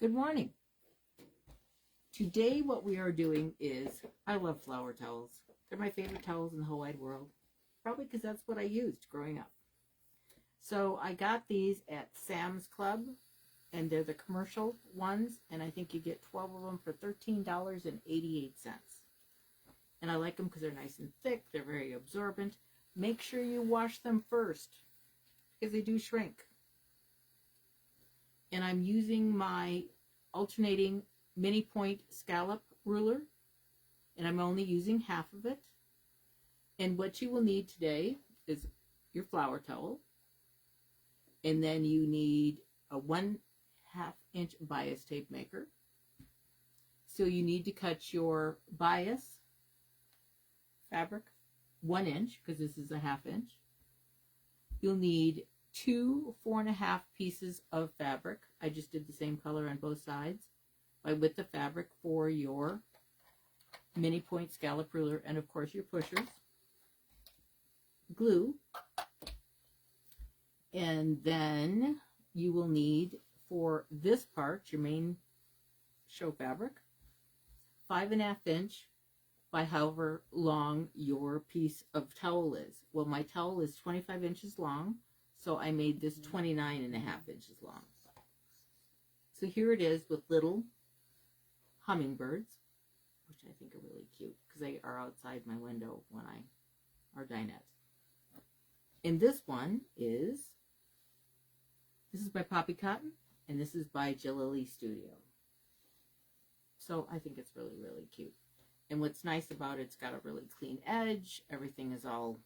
Good morning. Today what we are doing is, I love flower towels. They're my favorite towels in the whole wide world. Probably because that's what I used growing up. So I got these at Sam's Club, and they're the commercial ones, and I think you get 12 of them for $13.88. And I like them because they're nice and thick, they're very absorbent. Make sure you wash them first, because they do shrink. And I'm using my alternating mini point scallop ruler, and I'm only using half of it. And what you will need today is your flower towel, and then you need a 1/2 inch bias tape maker. So you need to cut your bias fabric 1 inch, because this is a 1/2 inch. You'll need 2 4.5 pieces of fabric. I just did the same color on both sides by width of fabric for your mini point scallop ruler, and of course your pushers, glue, and then you will need for this part, your main show fabric, 5.5 inch by however long your piece of towel is. Well, my towel is 25 inches long, so I made this 29.5 inches long. So here it is with little hummingbirds, which I think are really cute because they are outside my window when I are dinettes. And this one is, this is by Poppy Cotton, and this is by Jalili Studio. So I think it's really, really cute. And what's nice about it, it's got a really clean edge. Everything is all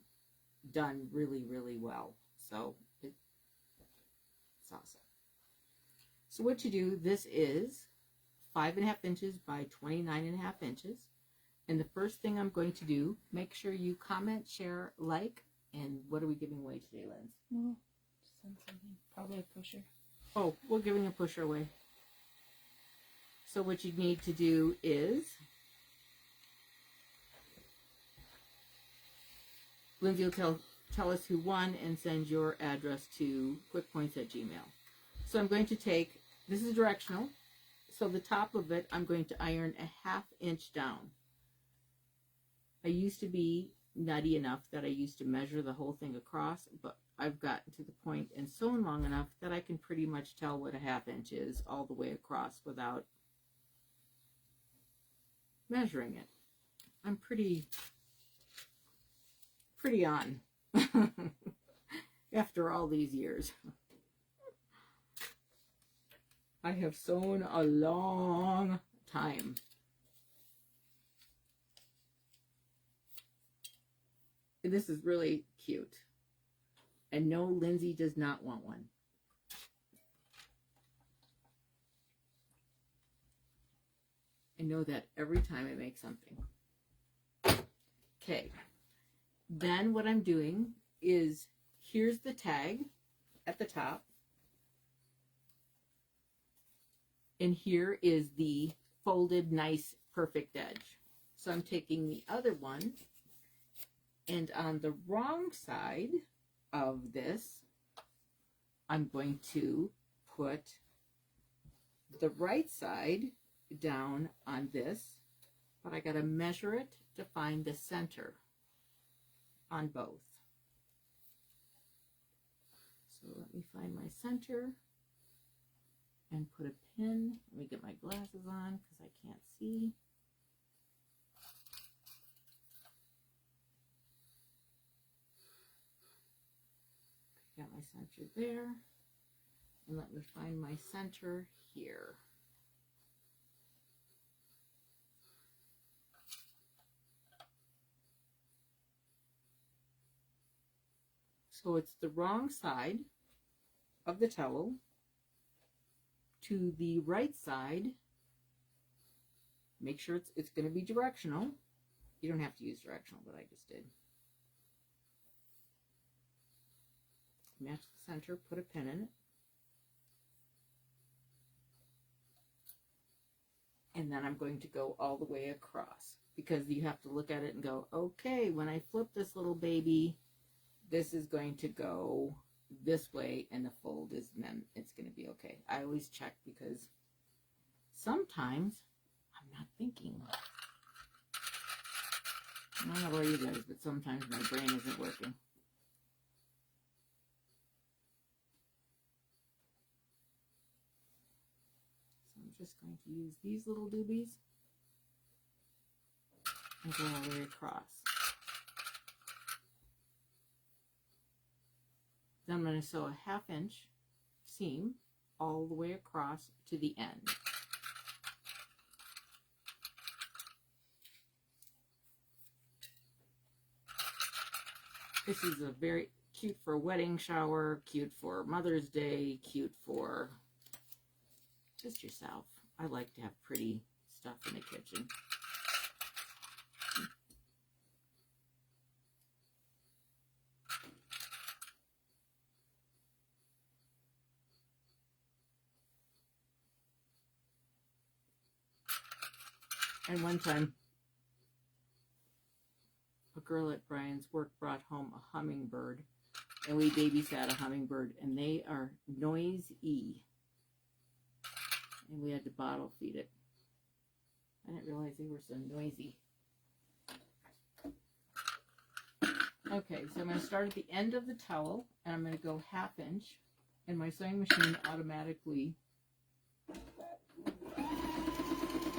done really, really well. So it's awesome. So what you do, this is 5.5 inches by 29.5 inches. And the first thing I'm going to do, make sure you comment, share, like, and what are we giving away today, Linz? Well, send something. Probably a pusher. Oh, we're giving a pusher away. So what you need to do is, Lindsay will tell us who won and send your address to quickpoints@gmail. So I'm going to take, this is directional, so the top of it I'm going to iron a 1/2 inch down. I used to be nutty enough that I used to measure the whole thing across, but I've gotten to the point and sewn long enough that I can pretty much tell what a 1/2 inch is all the way across without measuring it. I'm pretty on after all these years. I have sewn a long time. And this is really cute. And no, Lindsay does not want one. I know that every time I make something. Okay. Then what I'm doing is, here's the tag at the top. And here is the folded, nice, perfect edge. So I'm taking the other one, and on the wrong side of this, I'm going to put the right side down on this, but I gotta measure it to find the center on both. So let me find my center and put a pin. Let me get my glasses on because I can't see. Got my center there. And let me find my center here. So it's the wrong side of the towel to the right side. Make sure it's going to be directional. You don't have to use directional, but I just did. Match the center, put a pin in it. And then I'm going to go all the way across, because you have to look at it and go, okay, when I flip this little baby, this is going to go this way and the fold is, and then it's going to be okay. I always check because sometimes I'm not thinking. I don't know about you guys, but sometimes my brain isn't working. So I'm just going to use these little doobies and go all the way across. Then I'm going to sew a 1/2 inch seam all the way across to the end. This is a very cute for a wedding shower, cute for Mother's Day, cute for just yourself. I like to have pretty stuff in the kitchen. And one time, a girl at Brian's work brought home a hummingbird, and we babysat a hummingbird, and they are noisy. And we had to bottle feed it. I didn't realize they were so noisy. Okay, so I'm going to start at the end of the towel, and I'm going to go 1/2 inch, and my sewing machine automatically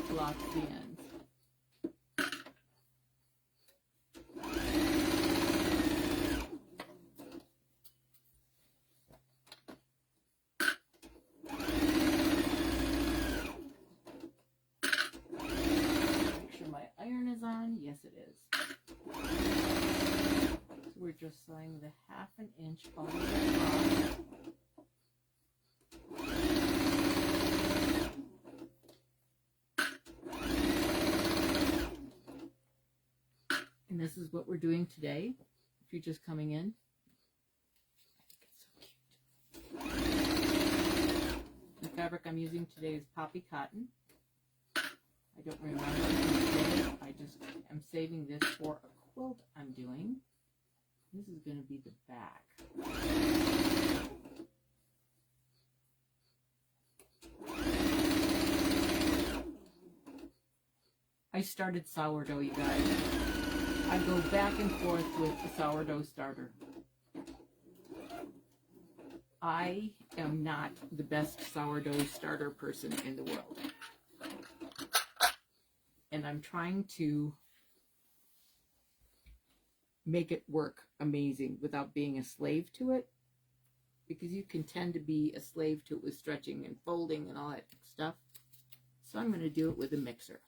blocks the ends. Yes, it is. So we're just sewing the 1/2 inch all the way across. And this is what we're doing today. If you're just coming in, I think it's so cute. The fabric I'm using today is poppy cotton. I don't remember today. I just am saving this for a quilt I'm doing. This is going to be the back. I started sourdough, you guys. I go back and forth with the sourdough starter. I am not the best sourdough starter person in the world. And I'm trying to make it work amazing without being a slave to it, because you can tend to be a slave to it with stretching and folding and all that stuff. So I'm going to do it with a mixer.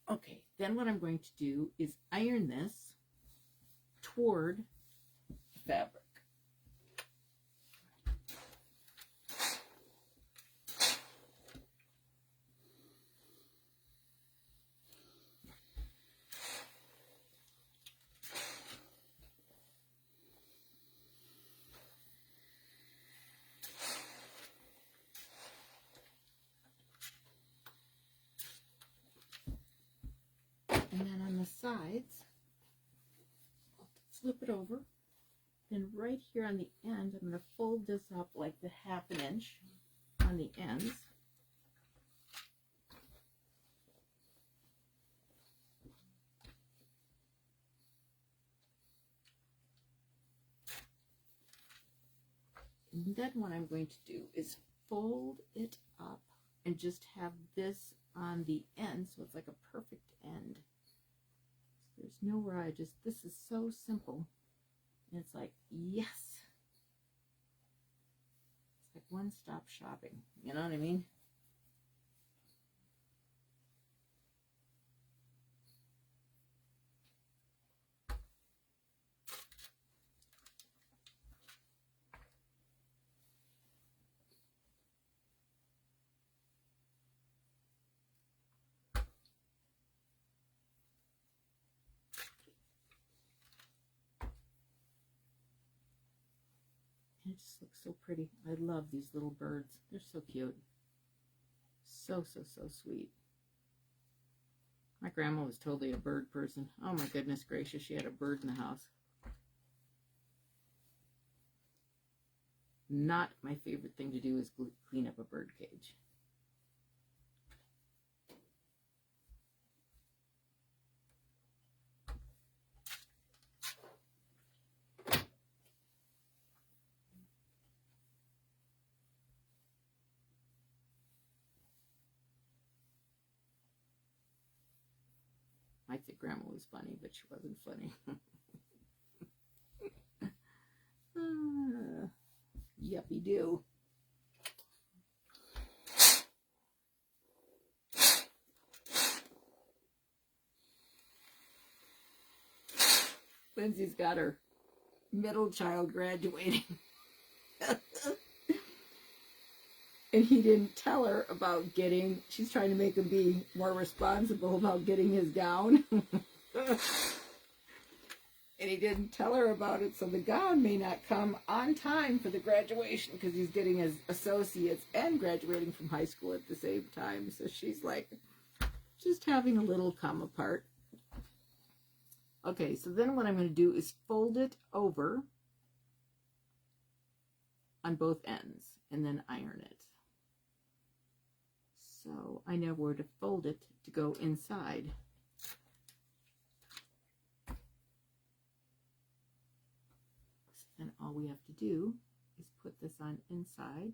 Okay, then what I'm going to do is iron this toward the fabric. And then on the sides, flip it over. Then right here on the end, I'm going to fold this up like the 1/2 inch on the ends. And then what I'm going to do is fold it up and just have this on the end, so it's like a perfect end. So there's nowhere this is so simple. And it's like, yes. It's like one-stop shopping. You know what I mean? It just looks so pretty. I love these little birds. They're so cute. So, so, so sweet. My grandma was totally a bird person. Oh my goodness gracious, she had a bird in the house. Not my favorite thing to do is clean up a bird cage. I'd say Grandma was funny, but she wasn't funny. Yuppie do. Lindsay's got her middle child graduating. And he didn't tell her about she's trying to make him be more responsible about getting his gown. And he didn't tell her about it, so the gown may not come on time for the graduation because he's getting his associates and graduating from high school at the same time. So she's like, just having a little come apart. Okay, so then what I'm going to do is fold it over on both ends and then iron it. So I know where to fold it to go inside. So then all we have to do is put this on inside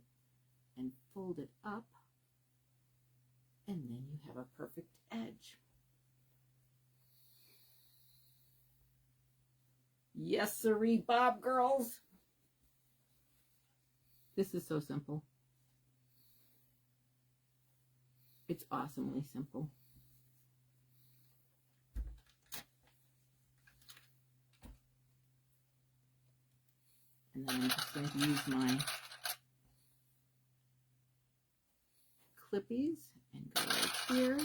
and fold it up, and then you have a perfect edge. Yes, sirree, Bob girls. This is so simple. It's awesomely simple. And then I'm just going to use my clippies and go right here.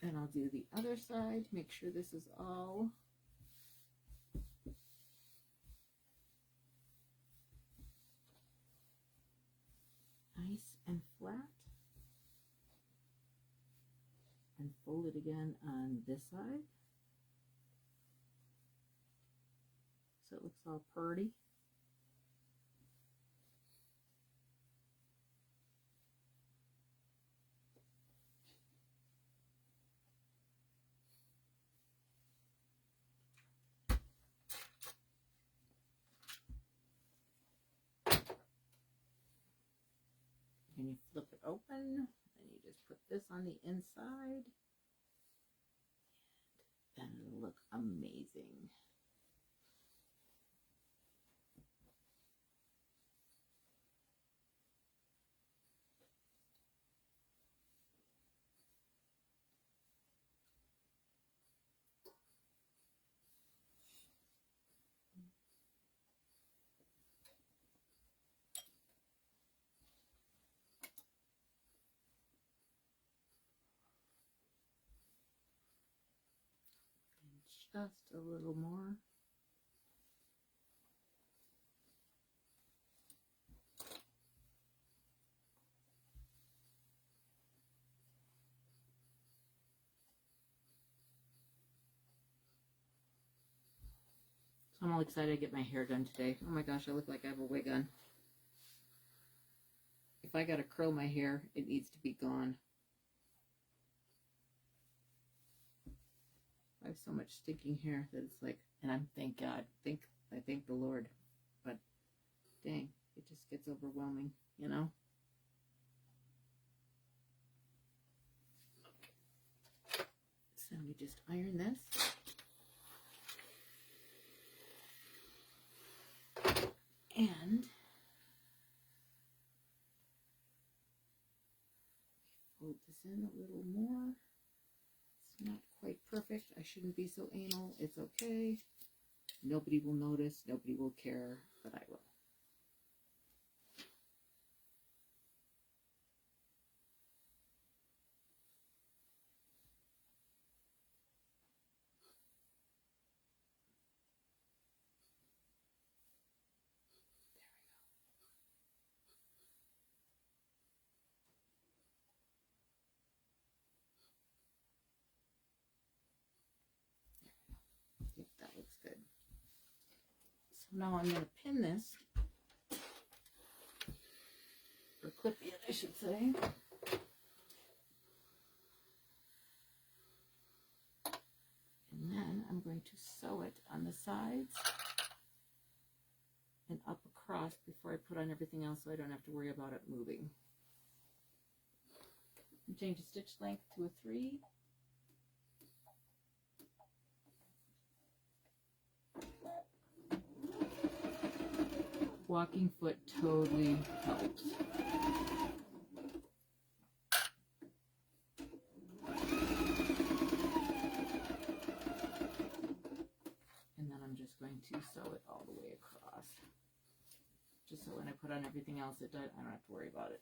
And I'll do the other side, make sure this is all nice and flat. And fold it again on this side. So it looks all pretty. And you flip it open, and you just put this on the inside, and it'll look amazing. Just a little more. So I'm all excited to get my hair done today. Oh my gosh, I look like I have a wig on. If I gotta curl my hair, it needs to be gone. I have so much stinking hair that it's like, and I'm thank God, I thank the Lord, but dang, it just gets overwhelming, you know. Okay. So we just iron this. And fold this in a little more. It's not quite perfect. I shouldn't be so anal. It's okay. Nobody will notice. Nobody will care, but I will. good. So now I'm going to pin this, or clip it, I should say. And then I'm going to sew it on the sides and up across before I put on everything else, so I don't have to worry about it moving. Change the stitch length to a 3. Walking foot totally helps. And then I'm just going to sew it all the way across. Just so when I put on everything else, I don't have to worry about it.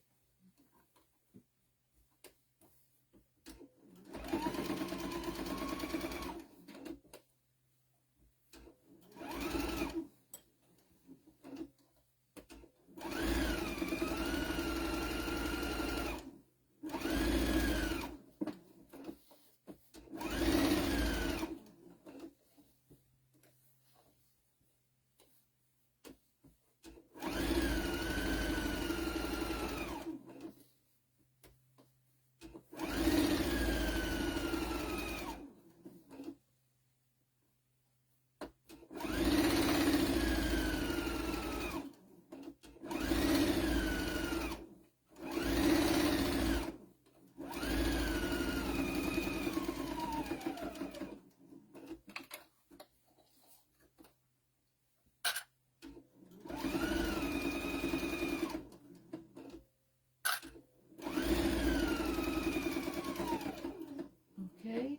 Okay.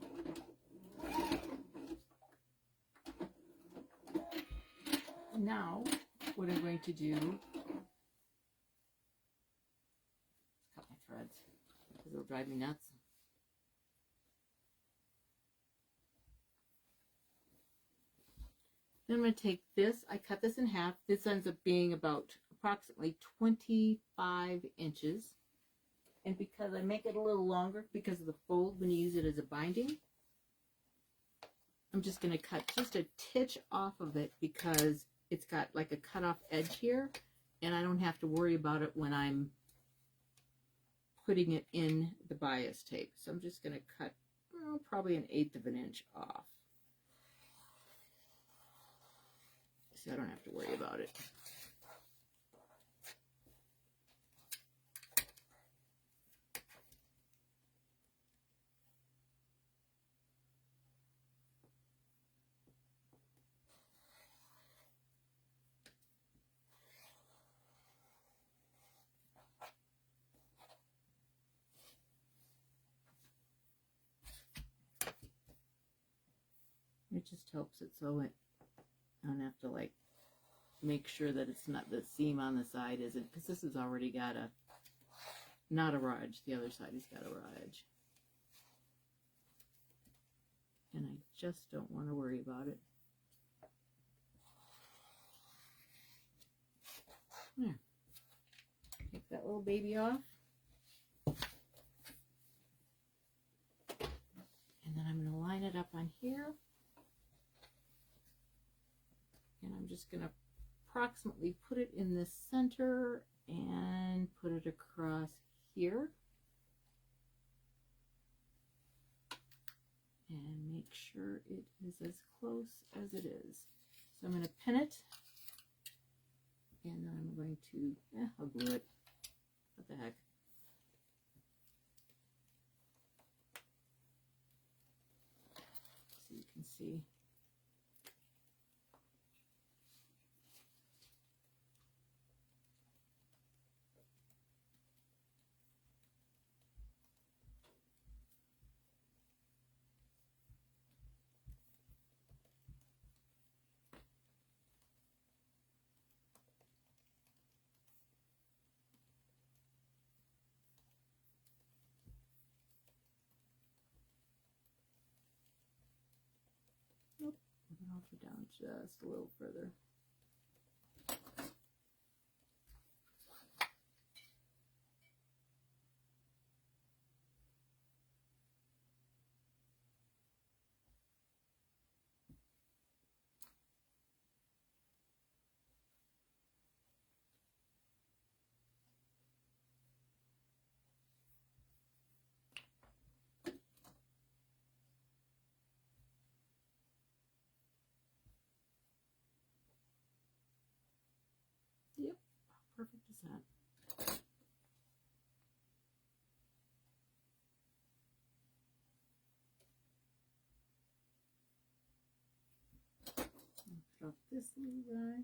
Now, what I'm going to do is cut my threads because it'll drive me nuts. Then I'm going to take this, I cut this in half. This ends up being about approximately 25 inches. And because I make it a little longer because of the fold when you use it as a binding, I'm just going to cut just a titch off of it because it's got like a cut off edge here, and I don't have to worry about it when I'm putting it in the bias tape. So I'm just going to cut probably 1/8 of an inch off. So I don't have to worry about it. It just helps it so I don't have to like make sure that it's not, the seam on the side isn't, because this has already got a, not a raw edge, the other side has got a raw edge. And I just don't want to worry about it. There. Take that little baby off. And then I'm going to line it up on here. And I'm just going to approximately put it in the center and put it across here. And make sure it is as close as it is. So I'm going to pin it. And then I'm going to, I'll glue it. What the heck. So you can see. Nope, I'll put down just a little further. off this little guy.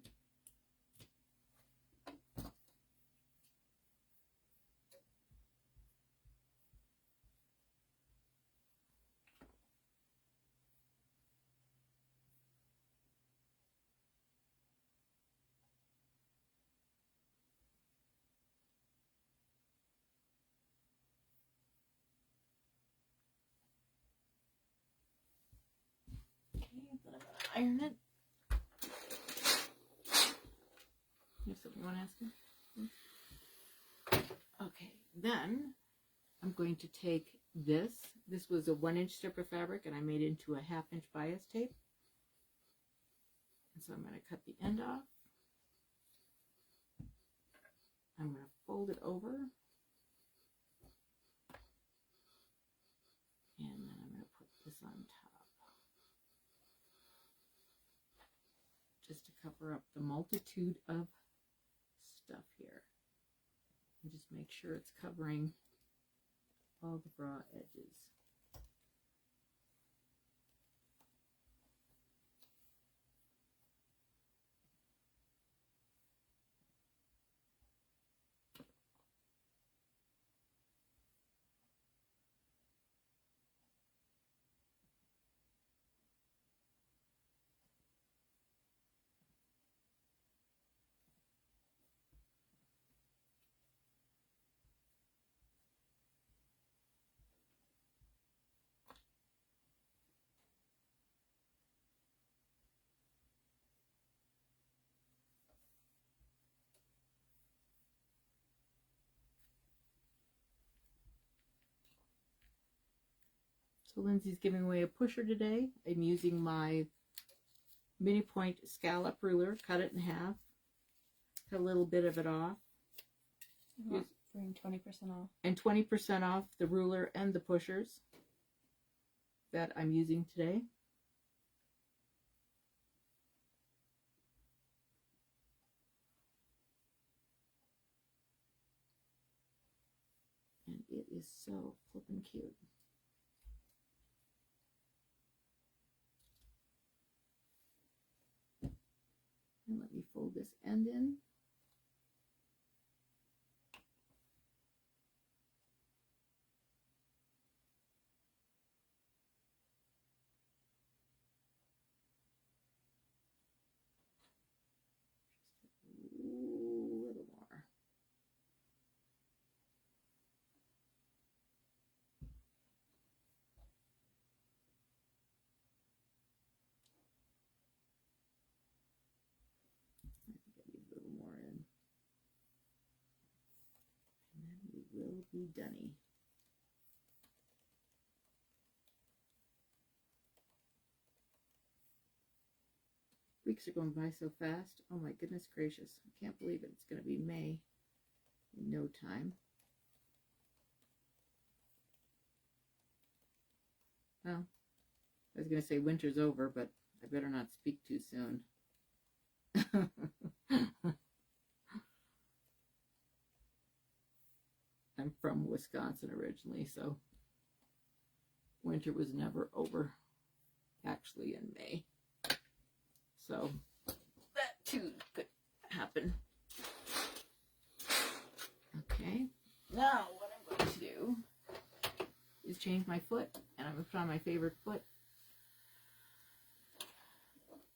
Then I'm gonna iron it. You have something you want to ask me? Okay, then I'm going to take this. This was a 1-inch strip of fabric, and I made it into a 1/2-inch bias tape. And so I'm going to cut the end off. I'm going to fold it over. And then I'm going to put this on top. Just to cover up the multitude of stuff here. And just make sure it's covering all the bra edges. So Lindsay's giving away a pusher today. I'm using my mini point scallop ruler, cut it in half, cut a little bit of it off. Bring 20% off. And 20% off the ruler and the pushers that I'm using today. And it is so flippin' cute. And let me fold this end in. Just a little more. I think I need a little more in. And then we will be done. Weeks are going by so fast. Oh my goodness gracious. I can't believe it. It's going to be May in no time. Well, I was going to say winter's over, but I better not speak too soon. I'm from Wisconsin originally, so winter was never over, actually, in May. So that too could happen. Okay, now what I'm going to do is change my foot, and I'm going to put on my favorite foot.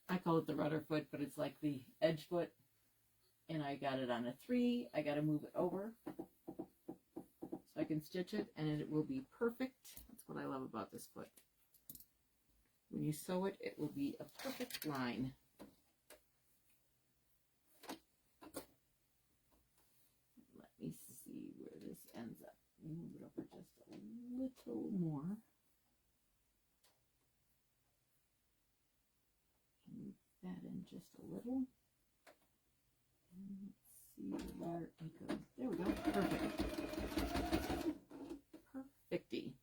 I call it the rudder foot, but it's like the edge foot. And I got it on a 3. I got to move it over so I can stitch it, and it will be perfect. That's what I love about this foot. When you sew it, it will be a perfect line. Let me see where this ends up. Move it over just a little more. Move that in just a little. And let's see where it goes. There we go. Perfect. Perfecty.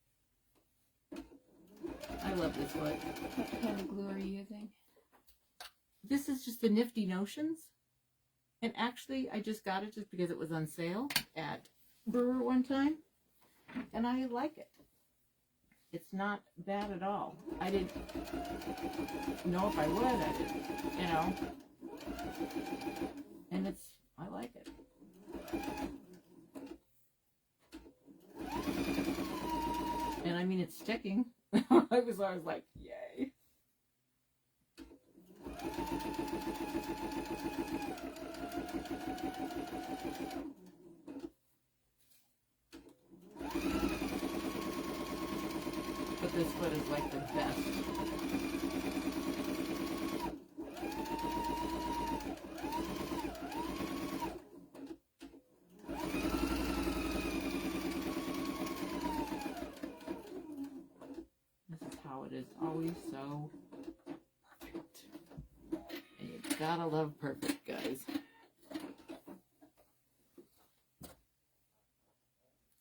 I love this foot. What kind of glue are you using? This is just the Nifty Notions. And actually, I just got it just because it was on sale at Brewer one time. And I like it. It's not bad at all. I didn't... know if I would, you know. And I like it. And I mean, it's sticking. I was like, yay. But this foot is like the best. This is how it is, always so perfect. And you gotta love perfect, guys.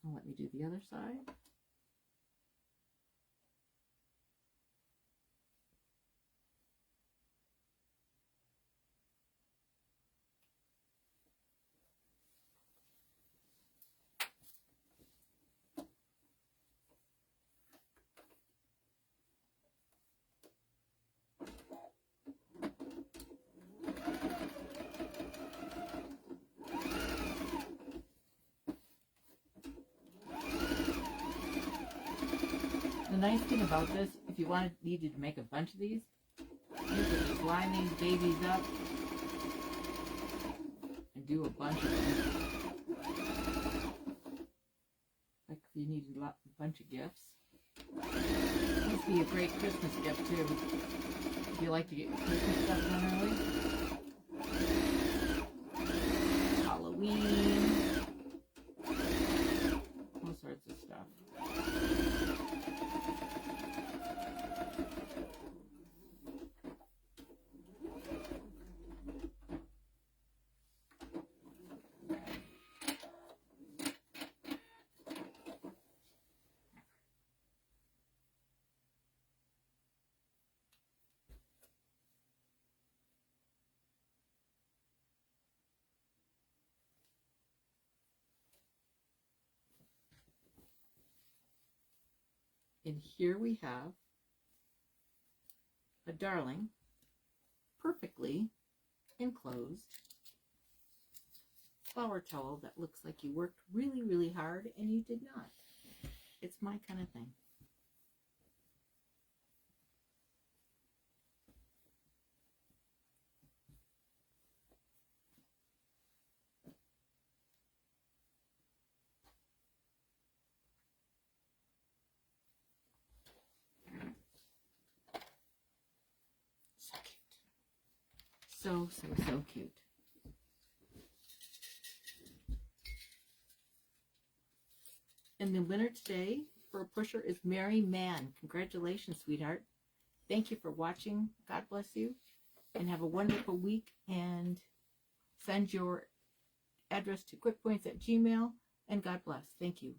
And let me do the other side. The nice thing about this, if you needed to make a bunch of these, you could just line these babies up and do a bunch of them. Like if you needed a bunch of gifts. This would be a great Christmas gift too. If you like to get your Christmas stuff done early. Halloween. All sorts of stuff. And here we have a darling, perfectly enclosed flower towel that looks like you worked really, really hard and you did not. It's my kind of thing. So cute. So cute. And the winner today for a pusher is Mary Mann. Congratulations, sweetheart. Thank you for watching. God bless you. And have a wonderful week. And send your address to quickpoints@gmail.com. And God bless. Thank you.